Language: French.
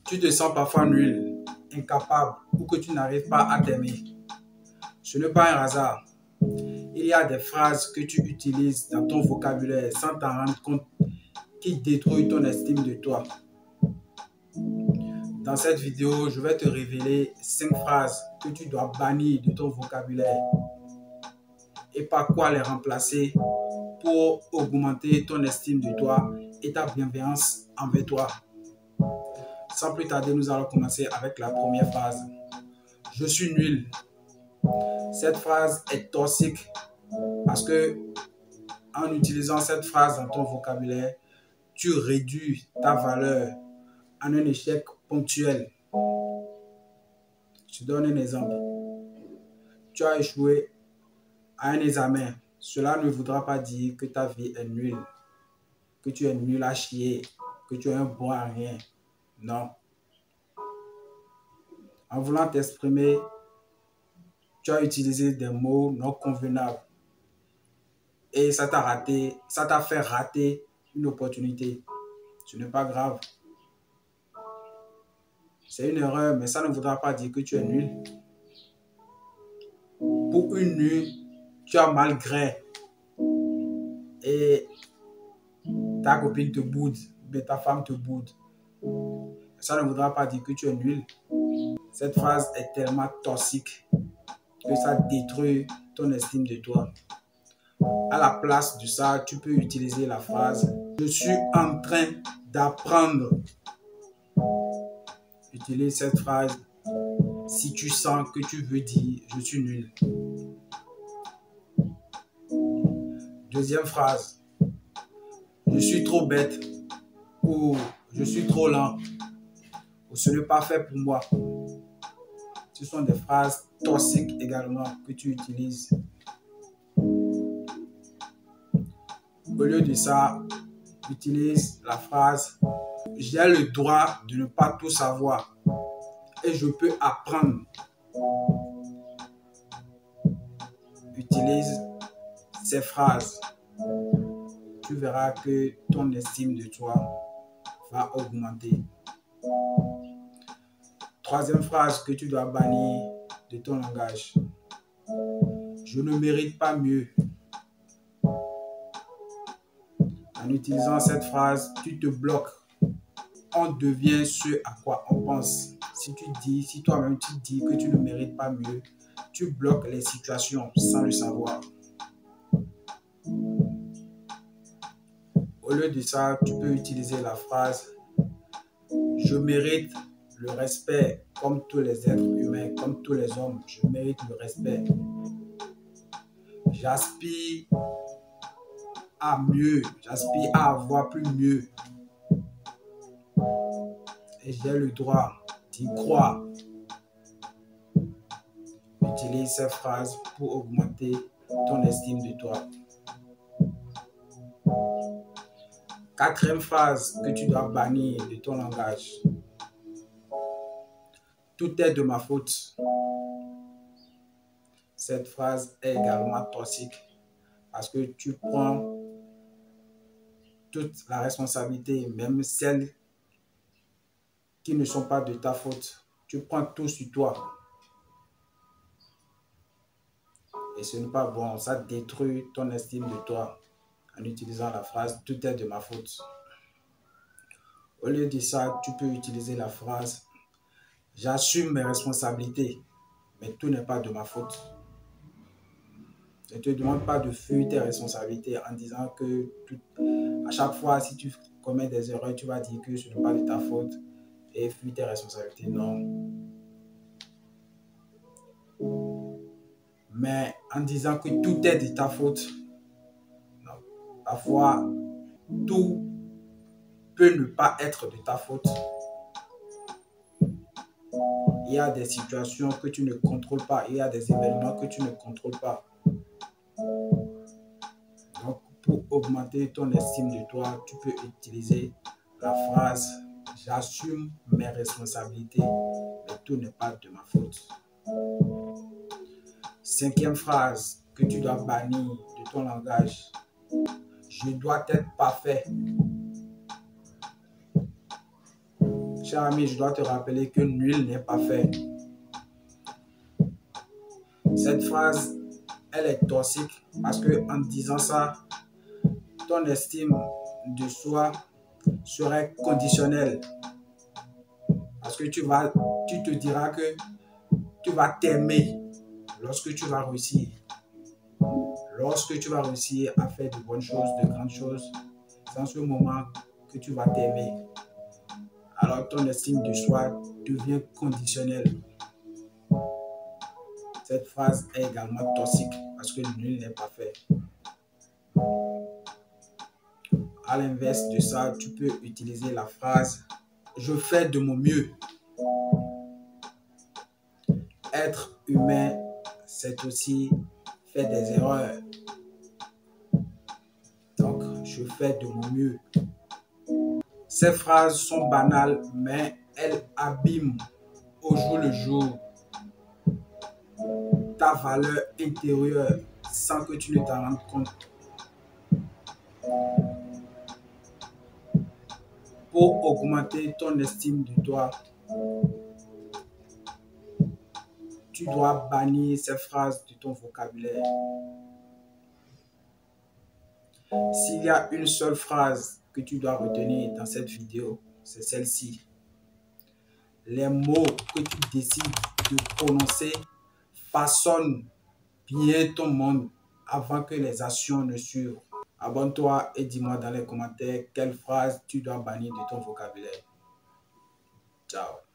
Tu te sens parfois nul, incapable ou que tu n'arrives pas à t'aimer. Ce n'est pas un hasard. Il y a des phrases que tu utilises dans ton vocabulaire sans t'en rendre compte qui détruisent ton estime de toi. Dans cette vidéo, je vais te révéler 5 phrases que tu dois bannir de ton vocabulaire et par quoi les remplacer pour augmenter ton estime de toi et ta bienveillance envers toi. Sans plus tarder, nous allons commencer avec la première phrase. Je suis nul. Cette phrase est toxique parce que en utilisant cette phrase dans ton vocabulaire, tu réduis ta valeur en un échec ponctuel. Je te donne un exemple. Tu as échoué à un examen. Cela ne voudra pas dire que ta vie est nulle, que tu es nul à chier, que tu es un bon à rien. Non. En voulant t'exprimer, tu as utilisé des mots non convenables et ça t'a fait rater une opportunité. Ce n'est pas grave. C'est une erreur, mais ça ne voudra pas dire que tu es nul. Pour une nuit, tu as mal gré et ta copine te boude, mais ta femme te boude. Ça ne voudra pas dire que tu es nul. Cette phrase est tellement toxique que ça détruit ton estime de toi. À la place de ça, tu peux utiliser la phrase « Je suis en train d'apprendre ». Utilise cette phrase si tu sens que tu veux dire « Je suis nul ». Deuxième phrase « Je suis trop bête » ou « Je suis trop lent » ou « Ce n'est pas fait pour moi ». Ce sont des phrases toxiques également que tu utilises. Au lieu de ça, utilise la phrase « J'ai le droit de ne pas tout savoir et je peux apprendre ». Utilise ces phrases. Tu verras que ton estime de toi va augmenter. Troisième phrase que tu dois bannir de ton langage. Je ne mérite pas mieux. En utilisant cette phrase, tu te bloques. On devient ce à quoi on pense. Si toi-même tu dis que tu ne mérites pas mieux, tu bloques les situations sans le savoir. Au lieu de ça, tu peux utiliser la phrase « Je mérite le respect comme tous les êtres humains, comme tous les hommes. Je mérite le respect. J'aspire à mieux. J'aspire à avoir plus mieux. Et j'ai le droit d'y croire. » Utilise ces phrases pour augmenter ton estime de toi. Quatrième phrase que tu dois bannir de ton langage. Tout est de ma faute. Cette phrase est également toxique parce que tu prends toute la responsabilité, même celles qui ne sont pas de ta faute. Tu prends tout sur toi. Et ce n'est pas bon, ça détruit ton estime de toi en utilisant la phrase « tout est de ma faute ». Au lieu de ça, tu peux utiliser la phrase « j'assume mes responsabilités, mais tout n'est pas de ma faute ». Ne te demande pas de fuir tes responsabilités en disant que à chaque fois, si tu commets des erreurs, tu vas dire que ce n'est pas de ta faute et fuir tes responsabilités. Non. Mais en disant que tout est de ta faute, non. Parfois, tout peut ne pas être de ta faute. Il y a des situations que tu ne contrôles pas, il y a des événements que tu ne contrôles pas. Donc, pour augmenter ton estime de toi, tu peux utiliser la phrase « j'assume mes responsabilités, mais tout n'est pas de ma faute ». Cinquième phrase que tu dois bannir de ton langage. Je dois être parfait. cher ami, je dois te rappeler que nul n'est parfait. Cette phrase, elle est toxique parce que en disant ça, ton estime de soi serait conditionnelle. Parce que tu te diras que tu vas t'aimer lorsque tu vas réussir. Lorsque tu vas réussir à faire de bonnes choses, de grandes choses, c'est en ce moment que tu vas t'aimer. Alors ton estime de soi devient conditionnelle. Cette phrase est également toxique parce que nul n'est parfait. À l'inverse de ça, tu peux utiliser la phrase « Je fais de mon mieux ». Être humain, c'est aussi faire des erreurs. Donc, je fais de mon mieux. Ces phrases sont banales, mais elles abîment au jour le jour ta valeur intérieure sans que tu ne t'en rendes compte. Pour augmenter ton estime de toi, tu dois bannir ces phrases de ton vocabulaire. S'il y a une seule phrase que tu dois retenir dans cette vidéo, c'est celle-ci. Les mots que tu décides de prononcer façonnent bien ton monde avant que les actions ne suivent. Abonne-toi et dis-moi dans les commentaires quelle phrase tu dois bannir de ton vocabulaire. Ciao.